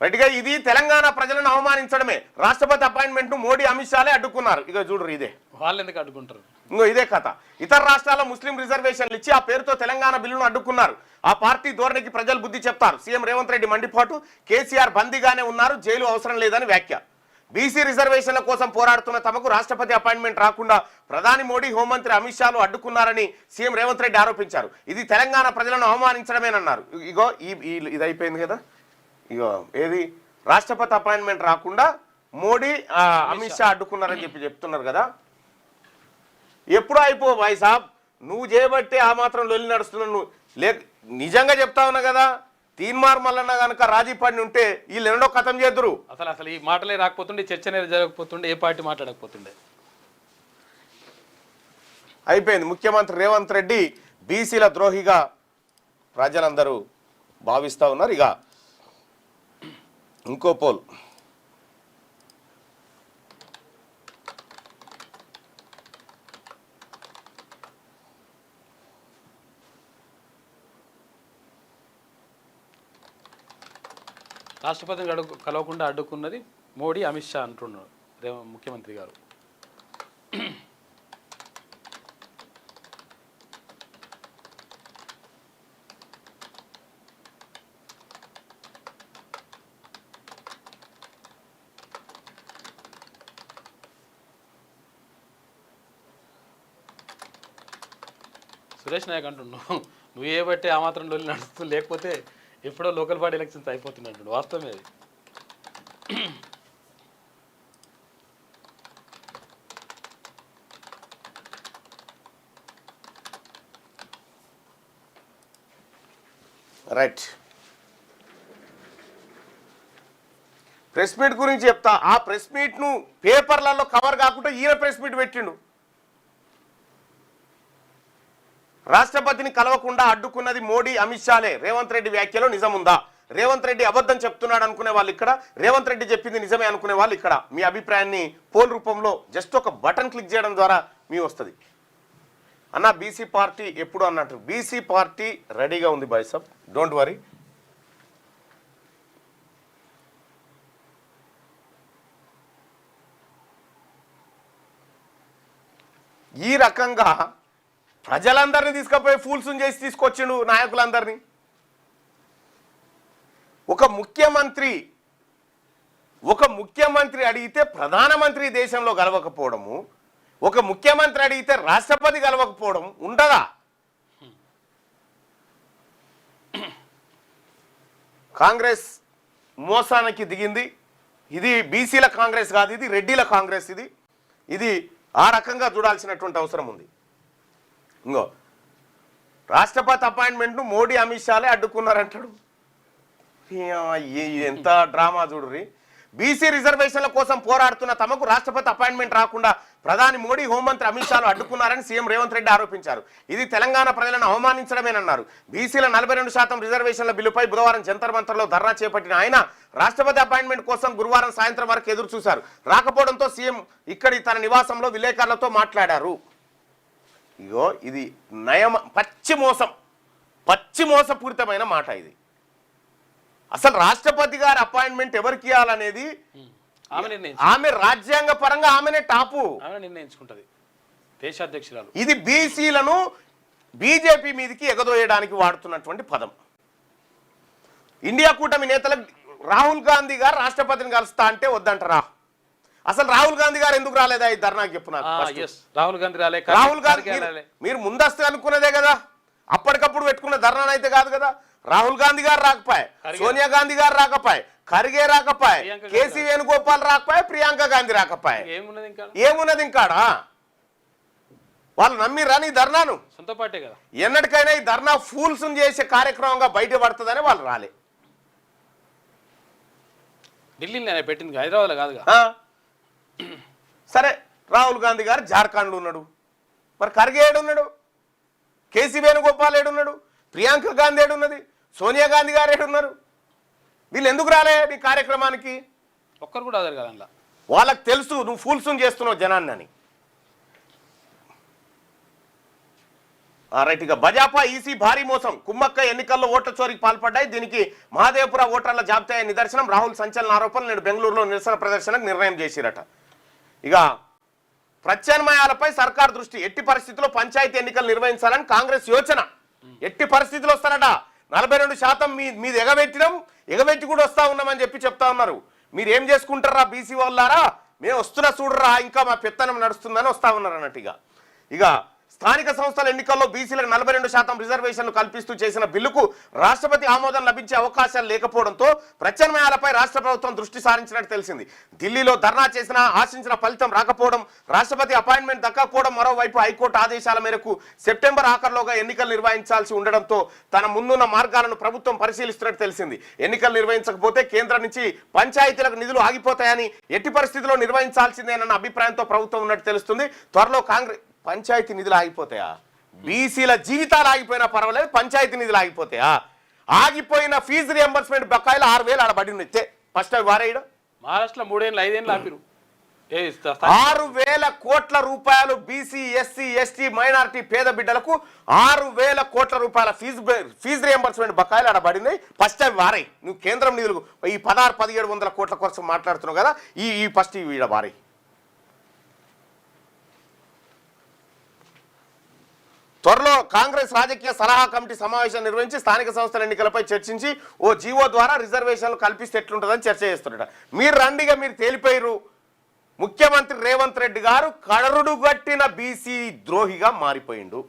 రైట్గా ఇది తెలంగాణ ప్రజలను అవమానించడమే. రాష్ట్రపతి అపాయింట్మెంట్ ను మోడీ అమిత్ షాలే అడ్డుకున్నారు. ఇక చూడరు ఇదే వాళ్ళు ఎందుకు అడ్డుకుంటారు? ఇంకో ఇదే కథ. ఇతర రాష్ట్రాల ముస్లిం రిజర్వేషన్లు ఇచ్చి ఆ పేరుతో తెలంగాణ బిల్లును అడ్డుకున్నారు. ఆ పార్టీ ధోరణికి ప్రజలు బుద్ధి చెప్తారు. సీఎం రేవంత్ రెడ్డి మండిపాటు. కేసీఆర్ బందీగానే ఉన్నారు, జైలు అవసరం లేదని వ్యాఖ్య. బీసీ రిజర్వేషన్ల కోసం పోరాడుతున్న తమకు రాష్ట్రపతి అపాయింట్మెంట్ రాకుండా ప్రధాని మోడీ, హోంమంత్రి అమిత్ షాలు అడ్డుకున్నారని సీఎం రేవంత్ రెడ్డి ఆరోపించారు. ఇది తెలంగాణ ప్రజలను అవమానించడమేనన్నారు. ఇగో ఇది అయిపోయింది కదా. ఇగో ఏది రాష్ట్రపతి అపాయింట్మెంట్ రాకుండా మోడీ అమిత్ షా అడ్డుకున్నారని చెప్తున్నారు కదా. ఎప్పుడూ అయిపో భాయ్ సాబ్, నువ్వు చేయబట్టే ఆ మాత్రం లొల్లి నడుస్తున్నావు. నువ్వు నిజంగా చెప్తా ఉన్నా కదా. తీన్మార్ మల్లన్న కనుక రాజీ పడిని ఉంటే వీళ్ళు ఎన్నడో కథం చేద్దరు. అసలు ఈ మాటలే రాకపోతుండే, చర్చ అనేది జరగకపోతుండే, ఏ పార్టీ మాట్లాడకపోతుండే. అయిపోయింది. ముఖ్యమంత్రి రేవంత్ రెడ్డి బీసీల ద్రోహిగా ప్రజలందరూ భావిస్తూ ఉన్నారు. ఇక ఇంకో పోల్ రాష్ట్రపతిని కలవకుండా అడ్డుకున్నది మోడీ, అమిత్ షా అంటున్నారు ముఖ్యమంత్రి గారు. సురేష్ నాయక్ అంటున్నావు, నువ్వు ఏ బట్టి ఆ మాత్రం లొల్లి నడుస్తూ, లేకపోతే ఎప్పుడో లోకల్ బాడీ ఎలక్షన్స్ అయిపోతున్నట్టు. వాస్తవమే అది. రైట్. ప్రెస్ మీట్ గురించి చెప్తా. ఆ ప్రెస్ మీట్ను పేపర్లలో కవర్ కాకుండా ఈయన ప్రెస్ మీట్ పెట్టిండు. రాష్ట్రపతిని కలవకుండా అడ్డుకున్నది మోడీ, అమిత్ షాలే. రేవంత్ రెడ్డి వ్యాఖ్యలో నిజముందా? రేవంత్ రెడ్డి అబద్ధం చెప్తున్నాడు అనుకునే వాళ్ళు ఇక్కడ, రేవంత్ రెడ్డి చెప్పింది నిజమే అనుకునే వాళ్ళు ఇక్కడ. మీ అభిప్రాయాన్ని పోల్ రూపంలో జస్ట్ ఒక బటన్ క్లిక్ చేయడం ద్వారా మీ వస్తుంది. అన్న బీసీ పార్టీ ఎప్పుడు అన్నట్టు బీసీ పార్టీ రెడీగా ఉంది బాయ్ సాబ్, డోంట్ వరీ. ఈ రకంగా ప్రజలందరినీ తీసుకుపోయి ఫూల్స్ని చేసి తీసుకొచ్చిండు నాయకులందరినీ. ఒక ముఖ్యమంత్రి అడిగితే ప్రధానమంత్రి దేశంలో గెలవకపోవడము, ఒక ముఖ్యమంత్రి అడిగితే రాష్ట్రపతి గెలవకపోవడం ఉండదా? కాంగ్రెస్ మోసానికి దిగింది. ఇది బీసీల కాంగ్రెస్ కాదు, ఇది రెడ్డిల కాంగ్రెస్. ఇది ఆ రకంగా చూడాల్సినటువంటి అవసరం ఉంది. ఇంకో రాష్ట్రపతి అపాయింట్మెంట్ను మోడీ, అమిత్ షాలే అడ్డుకున్నారంటాడు. ఎంత డ్రామా చూడుర్రి. బీసీ రిజర్వేషన్ల కోసం పోరాడుతున్న తమకు రాష్ట్రపతి అపాయింట్మెంట్ రాకుండా ప్రధాని మోడీ, హోంమంత్రి అమిత్ షాలు అడ్డుకున్నారని సీఎం రేవంత్ రెడ్డి ఆరోపించారు. ఇది తెలంగాణ ప్రజలను అవమానించడమేనన్నారు. బీసీల 42% రిజర్వేషన్ల బిల్లుపై బుధవారం జంతర్ మంతర్లో ధర్నా చేపట్టిన ఆయన రాష్ట్రపతి అపాయింట్మెంట్ కోసం గురువారం సాయంత్రం వరకు ఎదురు చూశారు. రాకపోవడంతో సీఎం ఇక్కడి తన నివాసంలో విలేకరులతో మాట్లాడారు. ఇగో ఇది పచ్చి మోసపూరితమైన మాట. ఇది అసలు రాష్ట్రపతి గారి అపాయింట్మెంట్ ఎవరికి ఇవ్వాలనేది ఆమె రాజ్యాంగ పరంగా ఆమెనే టాపు నిర్ణయించుకుంటది, దేశాధ్యక్షురాలు. ఇది బీసీలను బీజేపీ మీదకి ఎగదోయడానికి వాడుతున్నటువంటి పదం. ఇండియా కూటమి నేతలకు రాహుల్ గాంధీ గారు రాష్ట్రపతిని కలుస్తా అంటే వద్దంటారా? అసలు రాహుల్ గాంధీ గారు ఎందుకు రాలేదా ఈ ధర్నాకి చెప్పు నాకు. రాహుల్ గాంధీ మీరు ముందస్తు అనుకున్నదే కదా, అప్పటికప్పుడు పెట్టుకున్న ధర్నా అయితే కాదు కదా. రాహుల్ గాంధీ గారు రాకపోయే, సోనియా గాంధీ గారు రాకపోయే, ఖర్గే రాకపోయే, కేసీ వేణుగోపాల్ రాకపోయే, ప్రియాంక గాంధీ రాకపోయే. ఏమున్నది ఇంకాడా? వాళ్ళు నమ్మిరా నీ ధర్నాను? సొంత పార్టీ కదా. ఎన్నటికైనా ఈ ధర్నా ఫూల్స్ చేసే కార్యక్రమంగా బయటపడుతుందని వాళ్ళు రాలే. ఢిల్లీలో పెట్టింది, హైదరాబాద్ కాదుగా. సరే, రాహుల్ గాంధీ గారు జార్ఖండ్లో ఉన్నాడు, మరి ఖర్గే ఏడున్నాడు, కేసీ వేణుగోపాల్ ఏడున్నాడు, ప్రియాంక గాంధీ ఏడున్నది, సోనియా గాంధీ గారు ఏడున్నారు? వీళ్ళు ఎందుకు రాలే నీ కార్యక్రమానికి? ఒక్కరు కూడా అదే కదా. వాళ్ళకి తెలుసు నువ్వు ఫూల్స్ చేస్తున్నావు జనాన్ని అని. రైట్. ఇక భాజపా ఈసీ భారీ మోసం, కుమ్మక్క ఎన్నికల్లో ఓట్ల చోరీకి పాల్పడ్డాయి. దీనికి మహాదేవపుర ఓటర్ల జాబితా నిదర్శనం. రాహుల్ సంచలన ఆరోపణలు. నేడు బెంగళూరులో నిరసన ప్రదర్శనకు నిర్ణయం చేసిరట. ఇక ప్రత్యామ్నాయాలపై సర్కార్ దృష్టి. ఎట్టి పరిస్థితుల్లో పంచాయతీ ఎన్నికలు నిర్వహించాలని కాంగ్రెస్ యోచన. ఎట్టి పరిస్థితులు వస్తారట. 42% మీద ఎగబెట్టి కూడా వస్తా ఉన్నామని చెప్తా ఉన్నారు. మీరు ఏం చేసుకుంటారా బీసీ వాళ్ళారా, మేము వస్తున్నా చూడరా, ఇంకా మా పెత్తనం నడుస్తుందని వస్తా ఉన్నారు అన్నట్టుగా. ఇక స్థానిక సంస్థల ఎన్నికల్లో బీసీలకు 42% రిజర్వేషన్లు కల్పిస్తూ చేసిన బిల్లుకు రాష్ట్రపతి ఆమోదం లభించే అవకాశాలు లేకపోవడంతో ప్రత్యామ్నాయాలపై రాష్ట్ర ప్రభుత్వం దృష్టి సారించినట్టు తెలిసింది. ఢిల్లీలో ధర్నా చేసినా ఆశించిన ఫలితం రాకపోవడం, రాష్ట్రపతి అపాయింట్మెంట్ దక్కకపోవడం, మరోవైపు హైకోర్టు ఆదేశాల మేరకు సెప్టెంబర్ ఆఖరులోగా ఎన్నికలు నిర్వహించాల్సి ఉండడంతో తన ముందున్న మార్గాలను ప్రభుత్వం పరిశీలిస్తున్నట్టు తెలిసింది. ఎన్నికలు నిర్వహించకపోతే కేంద్రం నుంచి పంచాయతీలకు నిధులు ఆగిపోతాయని, ఎట్టి పరిస్థితుల్లో నిర్వహించాల్సిందేనన్న అభిప్రాయంతో ప్రభుత్వం ఉన్నట్టు తెలుస్తుంది. త్వరలో కాంగ్రెస్ పంచాయతీ నిధులు ఆగిపోతాయా? బీసీల జీవితాలు ఆగిపోయినా పర్వాలేదు, పంచాయతీ నిధులు ఆగిపోతాయా? ఆగిపోయిన ఫీజు రియంబర్స్మెంట్ బకాయిలు 6,000 ఆడబడి ఉన్నాయి. ఫస్ట్ అవి వారేయడం. మహారాష్ట్రలో 3 ఏళ్ళు 5 ఏళ్ళు ఆపిరు. 6,000 కోట్ల రూపాయలు బీసీ, ఎస్సీ, ఎస్టీ, మైనారిటీ పేద బిడ్డలకు 6,000 కోట్ల రూపాయల ఫీజు రియంబర్స్మెంట్ బకాయిలు ఆడబడినాయి. ఫస్ట్ అవి వారాయి. నువ్వు కేంద్రం నిధులు ఈ 16,000-1700 కోట్ల కోసం మాట్లాడుతున్నావు కదా, ఈ ఫస్ట్ ఇవి ఈడ వారాయి. త్వరలో కాంగ్రెస్ రాజకీయ సలహా కమిటీ సమావేశం నిర్వహించి స్థానిక సంస్థల ఎన్నికలపై చర్చించి ఓ జీవో ద్వారా రిజర్వేషన్లు కల్పిస్తే ఎట్లుంటుందని చర్చ చేస్తున్నట. మీరు రండిగా, మీరు తేలిపోయారు. ముఖ్యమంత్రి రేవంత్ రెడ్డి గారు కడరుడు గట్టిన బీసీ ద్రోహిగా మారిపోయిండు.